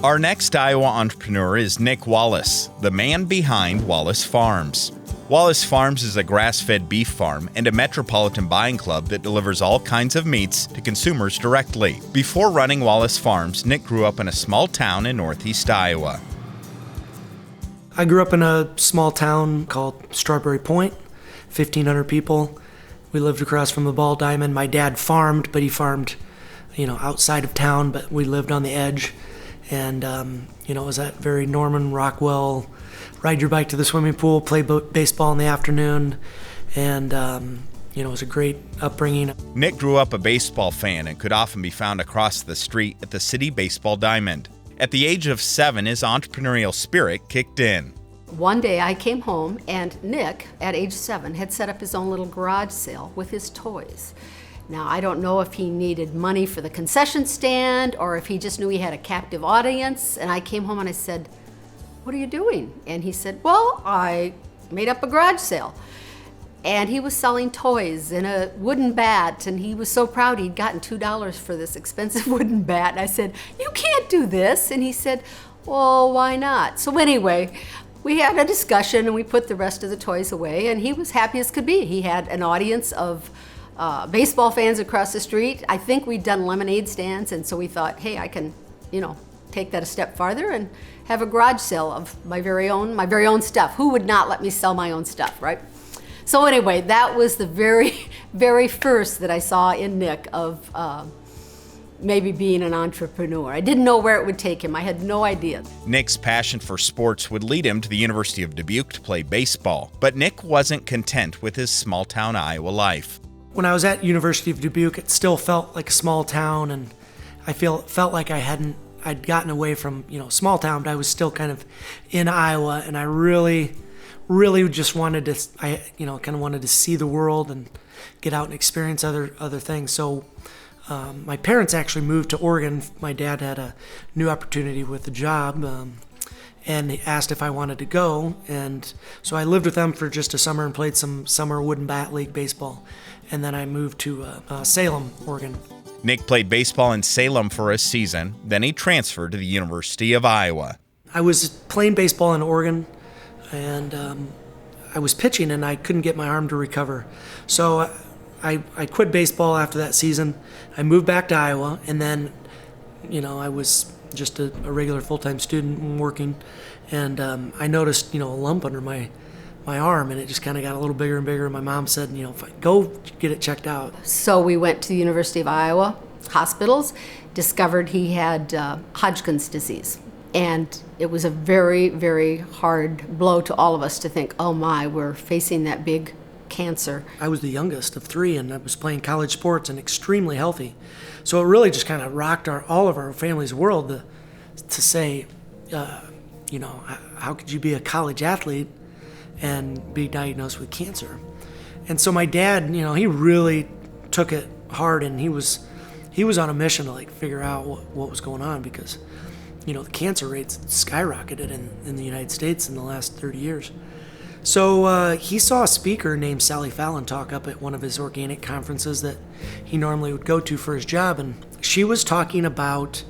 Our next Iowa entrepreneur is Nick Wallace, the man behind Wallace Farms. Wallace Farms is a grass-fed beef farm and a metropolitan buying club that delivers all kinds of meats to consumers directly. Before running Wallace Farms, Nick grew up in a small town in northeast Iowa. I grew up in a small town called Strawberry Point, 1,500 people. We lived across from the Ball Diamond. My dad farmed, but he farmed, outside of town, but we lived on the edge. And, it was that very Norman Rockwell, ride your bike to the swimming pool, play baseball in the afternoon, and, it was a great upbringing. Nick grew up a baseball fan and could often be found across the street at the City Baseball Diamond. At the age of 7, his entrepreneurial spirit kicked in. One day I came home and Nick, at age 7, had set up his own little garage sale with his toys. Now, I don't know if he needed money for the concession stand or if he just knew he had a captive audience. And I came home and I said, "What are you doing?" And he said, "Well, I made up a garage sale." And he was selling toys in a wooden bat, and he was so proud he'd gotten $2 for this expensive wooden bat. And I said, "You can't do this." And he said, "Well, why not?" So anyway, we had a discussion and we put the rest of the toys away, and he was happy as could be. He had an audience of baseball fans across the street. I think we'd done lemonade stands, and so we thought, hey, I can, take that a step farther and have a garage sale of my very own stuff. Who would not let me sell my own stuff, right? So anyway, that was the very, very first that I saw in Nick of maybe being an entrepreneur. I didn't know where it would take him. I had no idea. Nick's passion for sports would lead him to the University of Dubuque to play baseball, but Nick wasn't content with his small-town Iowa life. When I was at University of Dubuque, it still felt like a small town, and I felt like I'd gotten away from, small town, but I was still kind of in Iowa, and I really just wanted to, wanted to see the world and get out and experience other things. So my parents actually moved to Oregon. My dad had a new opportunity with a job, and he asked if I wanted to go, and so I lived with them for just a summer and played some summer wooden bat league baseball, and then I moved to Salem, Oregon. Nick played baseball in Salem for a season, then he transferred to the University of Iowa. I was playing baseball in Oregon, and I was pitching, and I couldn't get my arm to recover. So I quit baseball after that season. I moved back to Iowa, and then, I was just a regular full-time student working, and I noticed, a lump under my arm, and it just kind of got a little bigger and bigger. And my mom said, go get it checked out. So we went to the University of Iowa hospitals, discovered he had Hodgkin's disease. And it was a very, very hard blow to all of us to think, oh my, we're facing that big cancer. I was the youngest of 3, and I was playing college sports and extremely healthy. So it really just kind of rocked all of our family's world to say, how could you be a college athlete and be diagnosed with cancer? And so my dad, he really took it hard, and he was on a mission to figure out what was going on, because the cancer rates skyrocketed in the United States in the last 30 years. So he saw a speaker named Sally Fallon talk up at one of his organic conferences that he normally would go to for his job, and she was talking about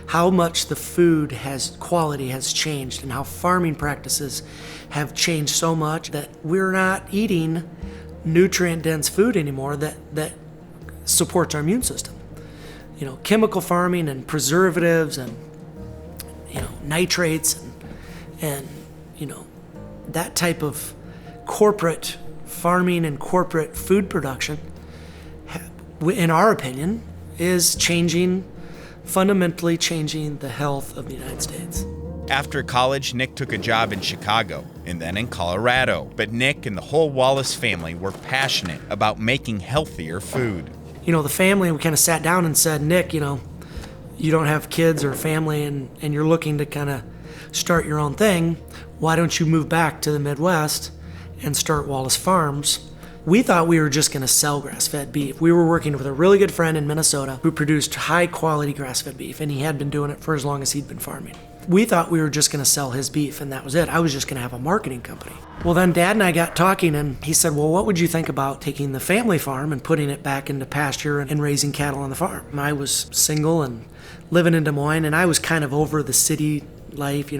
how much the food quality has changed, and how farming practices have changed so much that we're not eating nutrient-dense food anymore that supports our immune system. Chemical farming and preservatives and nitrates and that type of corporate farming and corporate food production, in our opinion, is fundamentally changing the health of the United States. After college, Nick took a job in Chicago and then in Colorado. But Nick and the whole Wallace family were passionate about making healthier food. The family, we kind of sat down and said, Nick, you don't have kids or family, and you're looking to kind of start your own thing. Why don't you move back to the Midwest and start Wallace Farms? We thought we were just going to sell grass-fed beef. We were working with a really good friend in Minnesota who produced high-quality grass-fed beef, and he had been doing it for as long as he'd been farming. we thought we were just going to sell his beef and that was it. I was just going to have a marketing company. Well, then Dad and I got talking and he said, well, what would you think about taking the family farm and putting it back into pasture and raising cattle on the farm? And I was single and living in Des Moines, and I was kind of over the city life.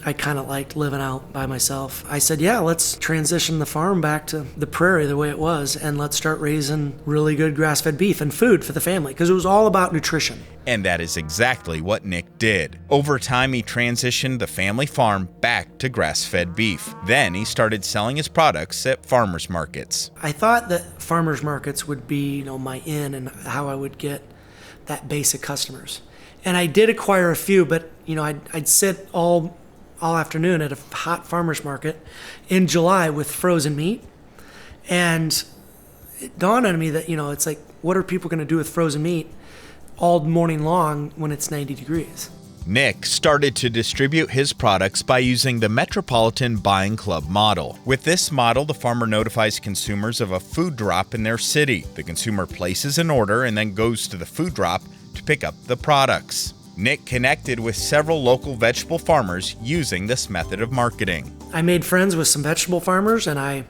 I kind of liked living out by myself. I said, yeah, let's transition the farm back to the prairie the way it was, and let's start raising really good grass-fed beef and food for the family, because it was all about nutrition. And that is exactly what Nick did. Over time, he transitioned the family farm back to grass-fed beef. Then he started selling his products at farmers markets. I thought that farmers markets would be, my in and how I would get that base of customers. And I did acquire a few, but, I'd sit all afternoon at a hot farmer's market in July with frozen meat. And it dawned on me that, it's like, what are people going to do with frozen meat all morning long when it's 90 degrees? Nick started to distribute his products by using the Metropolitan Buying Club model. With this model, the farmer notifies consumers of a food drop in their city. The consumer places an order and then goes to the food drop to pick up the products. Nick connected with several local vegetable farmers using this method of marketing. I made friends with some vegetable farmers, and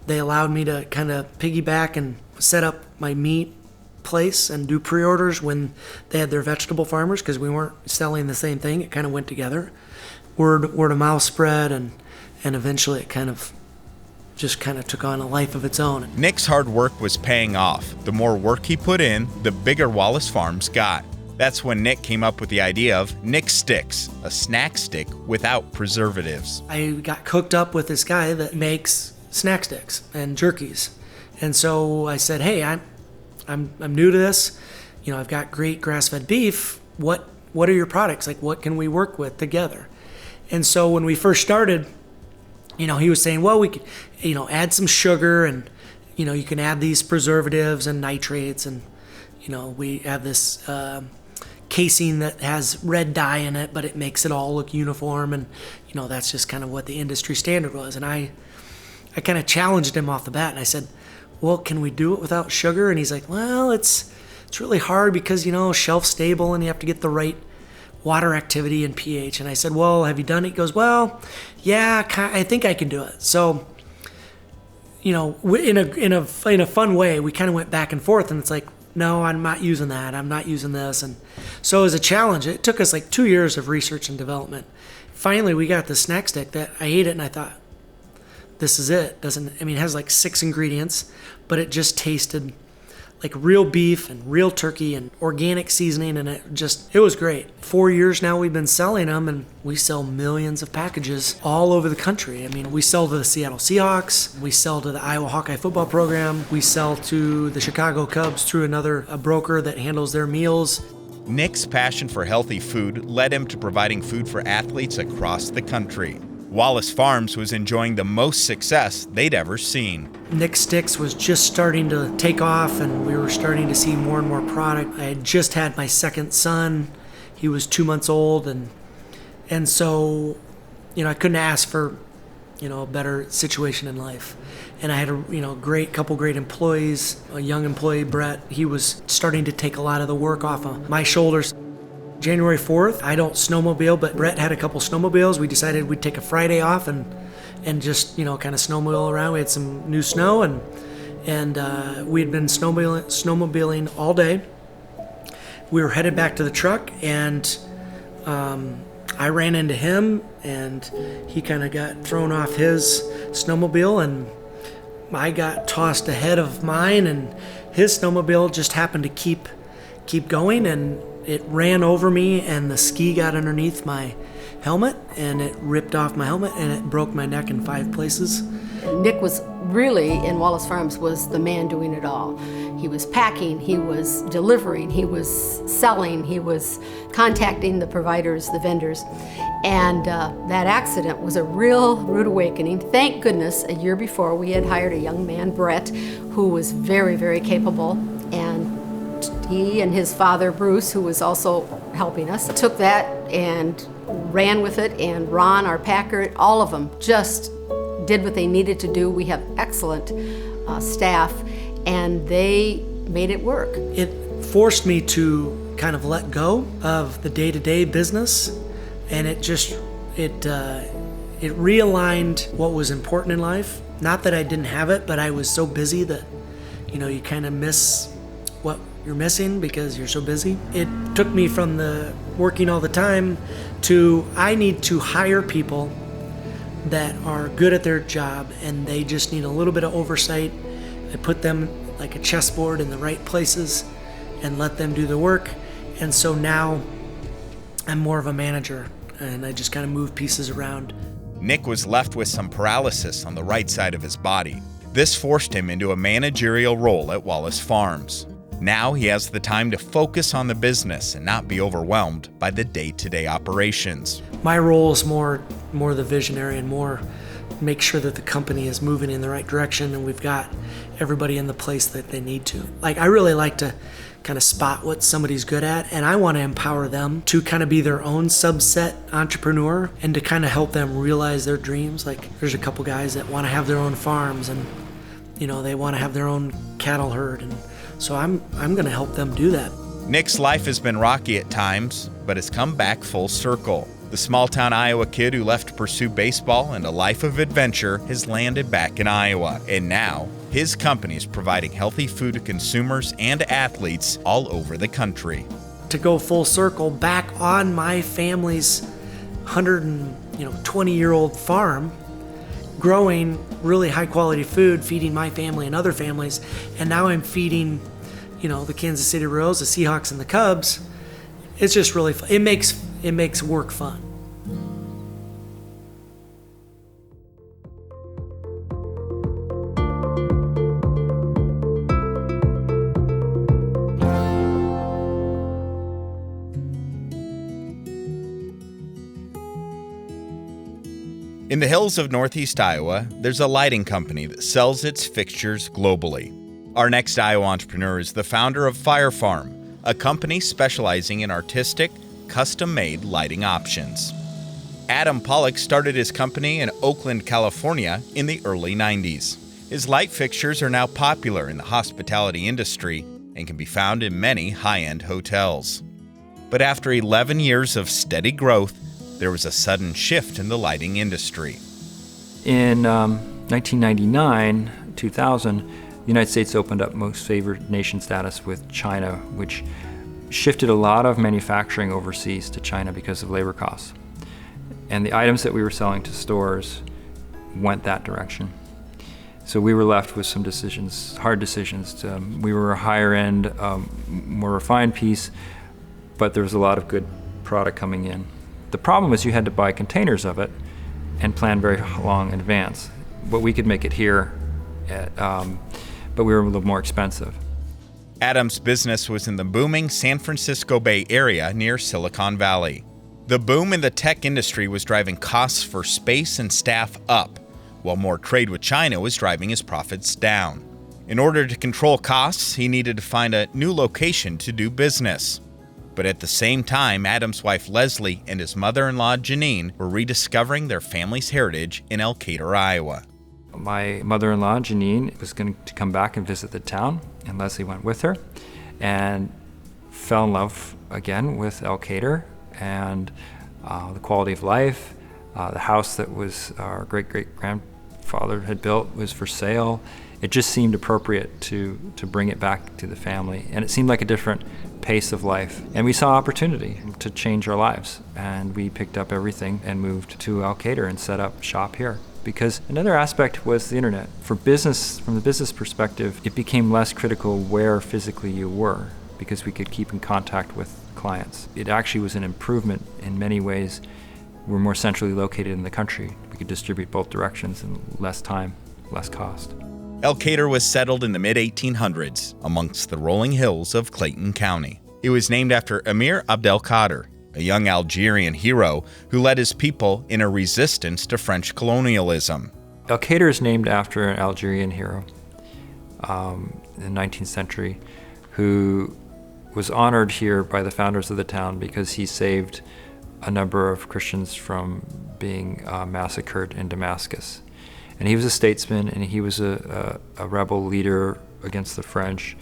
they allowed me to kind of piggyback and set up my meat place and do pre-orders when they had their vegetable farmers, because we weren't selling the same thing. It kind of went together. Word of mouth spread, and eventually it kind of took on a life of its own. Nick's hard work was paying off. The more work he put in, the bigger Wallace Farms got. That's when Nick came up with the idea of Nick Sticks, a snack stick without preservatives. I got cooked up with this guy that makes snack sticks and jerkies. And so I said, hey, I'm new to this. I've got great grass-fed beef. What are your products? Like, what can we work with together? And so when we first started, he was saying, well, we could, add some sugar, and, you can add these preservatives and nitrates, and, we have this casing that has red dye in it, but it makes it all look uniform, and that's just kind of what the industry standard was. And I kind of challenged him off the bat, and I said, well, can we do it without sugar? And he's like, well, it's really hard because shelf stable, and you have to get the right water activity and pH. And I said, well, have you done it? He goes, well, yeah, I think I can do it. So in a fun way, we kind of went back and forth, and it's like, no, I'm not using that. I'm not using this. And so as a challenge, it took us like 2 years of research and development. Finally, we got the snack stick that I ate it, and I thought, this is it. It has like 6 ingredients, but it just tasted like real beef and real turkey and organic seasoning, and it was great. 4 years now we've been selling them, and we sell millions of packages all over the country. We sell to the Seattle Seahawks, we sell to the Iowa Hawkeye football program, we sell to the Chicago Cubs through a broker that handles their meals. Nick's passion for healthy food led him to providing food for athletes across the country. Wallace Farms was enjoying the most success they'd ever seen. Nick Sticks was just starting to take off, and we were starting to see more and more product. I had just had my second son. He was 2 months old, and so, I couldn't ask for, a better situation in life. And I had a couple great employees. A young employee, Brett, he was starting to take a lot of the work off of my shoulders. January 4th, I don't snowmobile, but Brett had a couple snowmobiles. We decided we'd take a Friday off and just, kind of snowmobile around. We had some new snow, and we had been snowmobiling all day. We were headed back to the truck, and I ran into him, and he kind of got thrown off his snowmobile, and I got tossed ahead of mine, and his snowmobile just happened to keep going, and it ran over me, and the ski got underneath my helmet, and it ripped off my helmet, and it broke my neck in 5 places. Nick was really, in Wallace Farms, was the man doing it all. He was packing, he was delivering, he was selling, he was contacting the providers, the vendors. And that accident was a real rude awakening. Thank goodness, a year before, we had hired a young man, Brett, who was very, very capable. And he and his father, Bruce, who was also helping us, took that and ran with it. And Ron, our packer, all of them just did what they needed to do. We have excellent staff, and they made it work. It forced me to kind of let go of the day-to-day business And it realigned what was important in life. Not that I didn't have it, but I was so busy that, you kind of miss what you're missing because you're so busy. It took me from the working all the time to I need to hire people that are good at their job and they just need a little bit of oversight. I put them like a chessboard in the right places and let them do the work. And so now I'm more of a manager and I just kind of move pieces around. Nick was left with some paralysis on the right side of his body. This forced him into a managerial role at Wallace Farms. Now he has the time to focus on the business and not be overwhelmed by the day-to-day operations. My role is more the visionary and more make sure that the company is moving in the right direction and we've got everybody in the place that they need to. Like, I really like to kind of spot what somebody's good at, and I want to empower them to kind of be their own subset entrepreneur and to kind of help them realize their dreams. Like, there's a couple guys that want to have their own farms and they want to have their own cattle herd, and so I'm going to help them do that. Nick's life has been rocky at times, but has come back full circle. The small-town Iowa kid who left to pursue baseball and a life of adventure has landed back in Iowa, and now his company is providing healthy food to consumers and athletes all over the country. To go full circle back on my family's 120-year-old farm, growing really high-quality food, feeding my family and other families, and now I'm feeding, the Kansas City Royals, the Seahawks, and the Cubs. It's just really fun. It makes work fun. In the hills of northeast Iowa, there's a lighting company that sells its fixtures globally. Our next Iowa entrepreneur is the founder of Fire Farm, a company specializing in artistic, custom-made lighting options. Adam Pollock started his company in Oakland, California in the early 90s. His light fixtures are now popular in the hospitality industry and can be found in many high-end hotels. But after 11 years of steady growth, there was a sudden shift in the lighting industry. In 1999, 2000, the United States opened up most favored nation status with China, which shifted a lot of manufacturing overseas to China because of labor costs. And the items that we were selling to stores went that direction. So we were left with some decisions, hard decisions. We were a higher end, more refined piece, but there was a lot of good product coming in. The problem was you had to buy containers of it and plan very long in advance. But we could make it here, but we were a little more expensive. Adam's business was in the booming San Francisco Bay Area near Silicon Valley. The boom in the tech industry was driving costs for space and staff up, while more trade with China was driving his profits down. In order to control costs, he needed to find a new location to do business. But at the same time, Adam's wife Leslie and his mother-in-law Janine were rediscovering their family's heritage in Elkader, Iowa. My mother-in-law Janine was going to come back and visit the town, and Leslie went with her and fell in love again with Elkader and the quality of life. The house that was our great-great-grandfather had built was for sale. It just seemed appropriate to bring it back to the family, and it seemed like a different pace of life. And we saw opportunity to change our lives, and we picked up everything and moved to Elkader and set up shop here. Because another aspect was the internet. For business, from the business perspective, it became less critical where physically you were, because we could keep in contact with clients. It actually was an improvement in many ways. We're more centrally located in the country. We could distribute both directions in less time, less cost. Elkader was settled in the mid-1800s amongst the rolling hills of Clayton County. It was named after Emir Abdelkader, a young Algerian hero who led his people in a resistance to French colonialism. Elkader is named after an Algerian hero in the 19th century who was honored here by the founders of the town because he saved a number of Christians from being massacred in Damascus. And he was a statesman, and he was a rebel leader against the French,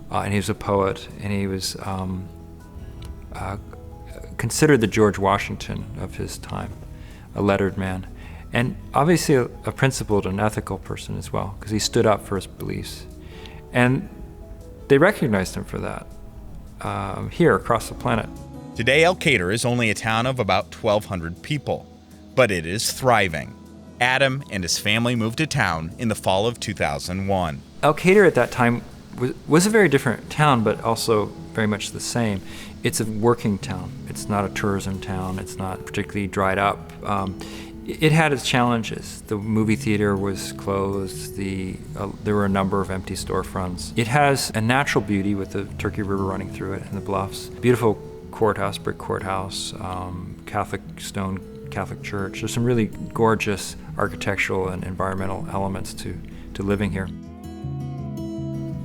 and he was a poet, and he was considered the George Washington of his time, a lettered man, and obviously a principled and ethical person as well, because he stood up for his beliefs. And they recognized him for that here across the planet. Today, Elkader is only a town of about 1,200 people, but it is thriving. Adam and his family moved to town in the fall of 2001. Elkader at that time was a very different town, but also very much the same. It's a working town. It's not a tourism town. It's not particularly dried up. It had its challenges. The movie theater was closed. There were a number of empty storefronts. It has a natural beauty with the Turkey River running through it and the bluffs. Beautiful courthouse, brick courthouse, Catholic stone Catholic church. There's some really gorgeous architectural and environmental elements to living here.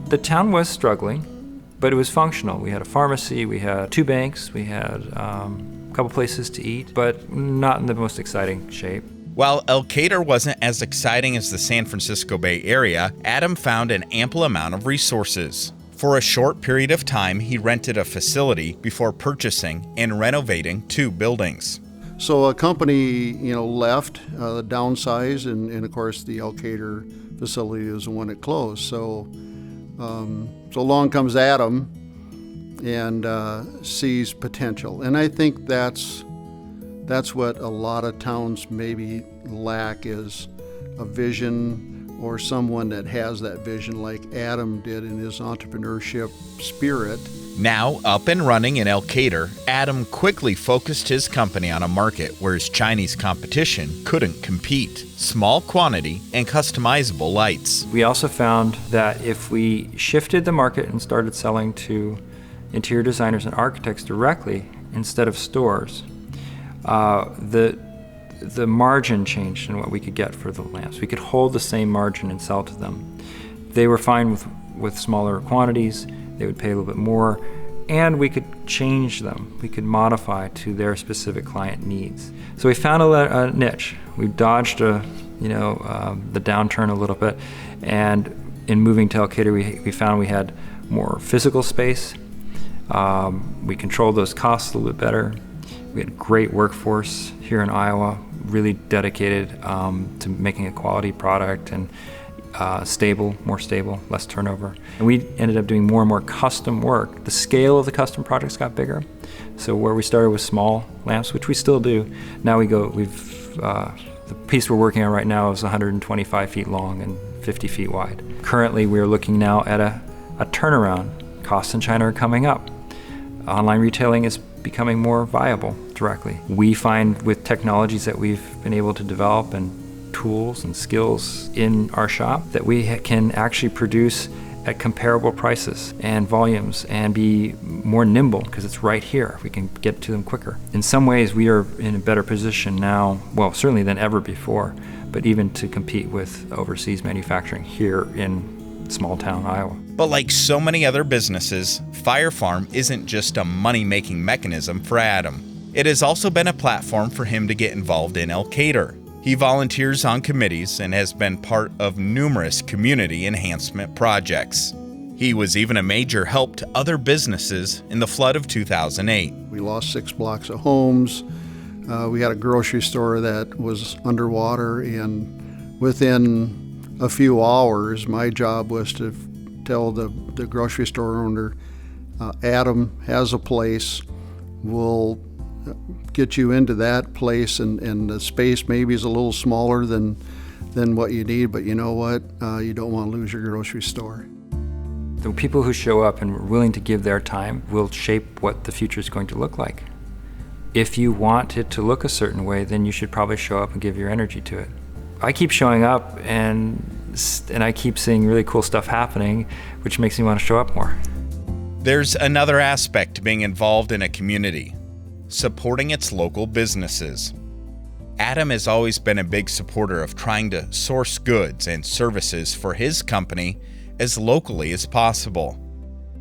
The town was struggling, but it was functional. We had a pharmacy, we had 2 banks, we had a couple places to eat, but not in the most exciting shape. While Elkader wasn't as exciting as the San Francisco Bay Area, Adam found an ample amount of resources. For a short period of time, he rented a facility before purchasing and renovating 2 buildings. So a company, left, downsized, and of course the Elkader facility is the one that closed. So along comes Adam and sees potential, and I think that's what a lot of towns maybe lack, is a vision or someone that has that vision like Adam did in his entrepreneurship spirit. Now up and running in Elkader, Adam quickly focused his company on a market where his Chinese competition couldn't compete: small quantity and customizable lights. We also found that if we shifted the market and started selling to interior designers and architects directly instead of stores, the margin changed in what we could get for the lamps. We could hold the same margin and sell to them. They were fine with smaller quantities. They would pay a little bit more, and we could change them. We could modify to their specific client needs. So we found a niche. We dodged the downturn a little bit, and in moving to Elkader, we found we had more physical space. We controlled those costs a little bit better. We had a great workforce here in Iowa, really dedicated to making a quality product and more stable, less turnover. And we ended up doing more and more custom work. The scale of the custom projects got bigger. So where we started with small lamps, which we still do, now the piece we're working on right now is 125 feet long and 50 feet wide. Currently, we're looking now at a turnaround. Costs in China are coming up. Online retailing is becoming more viable directly. We find with technologies that we've been able to develop and tools and skills in our shop that we can actually produce at comparable prices and volumes and be more nimble because it's right here. We can get to them quicker. In some ways, we are in a better position now, well, certainly than ever before, but even to compete with overseas manufacturing here in small town Iowa. But like so many other businesses, Fire Farm isn't just a money-making mechanism for Adam. It has also been a platform for him to get involved in Elkader. He volunteers on committees and has been part of numerous community enhancement projects. He was even a major help to other businesses in the flood of 2008. We lost 6 blocks of homes. We had a grocery store that was underwater, and within a few hours, my job was to tell the grocery store owner, Adam has a place, we'll get you into that place, and the space maybe is a little smaller than what you need, but you know what? You don't want to lose your grocery store. The people who show up and are willing to give their time will shape what the future is going to look like. If you want it to look a certain way, then you should probably show up and give your energy to it. I keep showing up and I keep seeing really cool stuff happening, which makes me want to show up more. There's another aspect to being involved in a community: supporting its local businesses. Adam has always been a big supporter of trying to source goods and services for his company as locally as possible.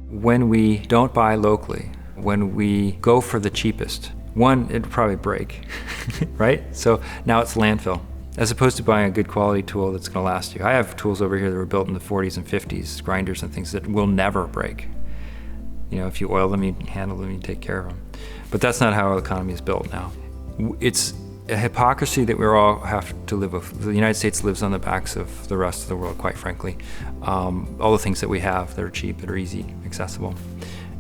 When we don't buy locally, when we go for the cheapest, one, it'll probably break, right? So now it's landfill, as opposed to buying a good quality tool that's going to last you. I have tools over here that were built in the 40s and 50s, grinders and things that will never break. If you oil them, you handle them, you take care of them. But that's not how our economy is built now. It's a hypocrisy that we all have to live with. The United States lives on the backs of the rest of the world, quite frankly. All the things that we have that are cheap, that are easy, accessible.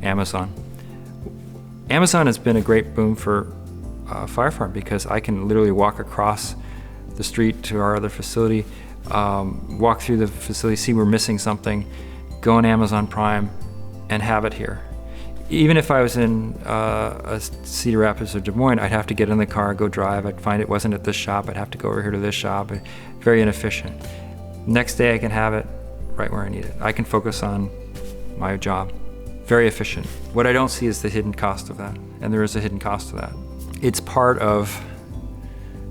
Amazon has been a great boom for Fire Farm, because I can literally walk across the street to our other facility, walk through the facility, see we're missing something, go on Amazon Prime, and have it here. Even if I was in Cedar Rapids or Des Moines, I'd have to get in the car, go drive. I'd find it wasn't at this shop. I'd have to go over here to this shop. Very inefficient. Next day I can have it right where I need it. I can focus on my job. Very efficient. What I don't see is the hidden cost of that, and there is a hidden cost to that. It's part of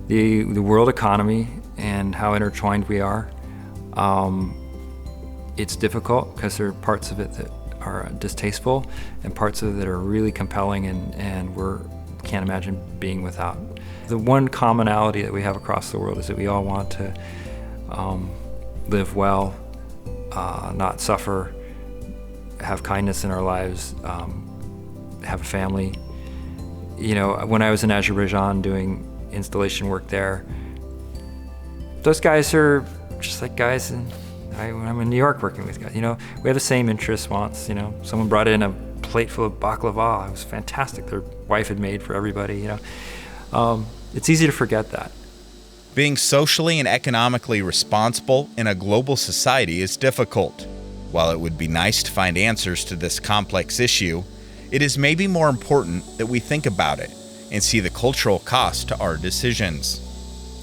the world economy and how intertwined we are. It's difficult because there are parts of it that are distasteful and parts of it that are really compelling and we can't imagine being without. The one commonality that we have across the world is that we all want to live well, not suffer, have kindness in our lives, have a family. When I was in Azerbaijan doing installation work there, those guys are just like guys when I'm in New York working with guys. We have the same interests, wants. Someone brought in a plate full of baklava. It was fantastic. Their wife had made for everybody. It's easy to forget that. Being socially and economically responsible in a global society is difficult. While it would be nice to find answers to this complex issue, it is maybe more important that we think about it and see the cultural cost to our decisions.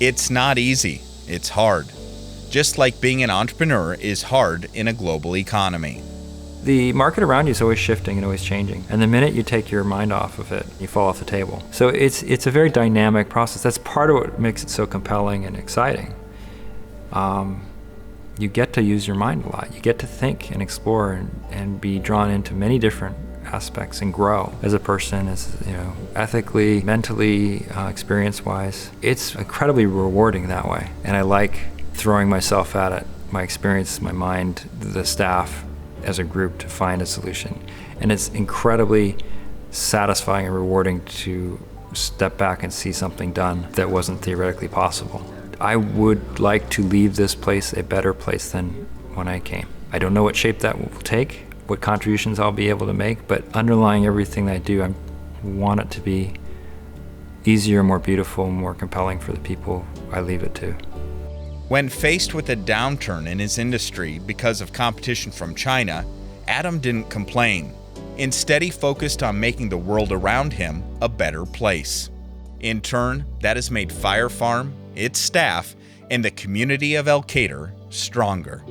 It's not easy. It's hard. Just like being an entrepreneur is hard in a global economy. The market around you is always shifting and always changing. And the minute you take your mind off of it, you fall off the table. So it's a very dynamic process. That's part of what makes it so compelling and exciting. You get to use your mind a lot. You get to think and explore and be drawn into many different aspects and grow as a person, ethically, mentally, experience-wise. It's incredibly rewarding that way. And I like throwing myself at it, my experience, my mind, the staff as a group to find a solution. And it's incredibly satisfying and rewarding to step back and see something done that wasn't theoretically possible. I would like to leave this place a better place than when I came. I don't know what shape that will take, what contributions I'll be able to make, but underlying everything I do, I want it to be easier, more beautiful, more compelling for the people I leave it to. When faced with a downturn in his industry because of competition from China, Adam didn't complain. Instead, he focused on making the world around him a better place. In turn, that has made Fire Farm, its staff, and the community of Elkader stronger.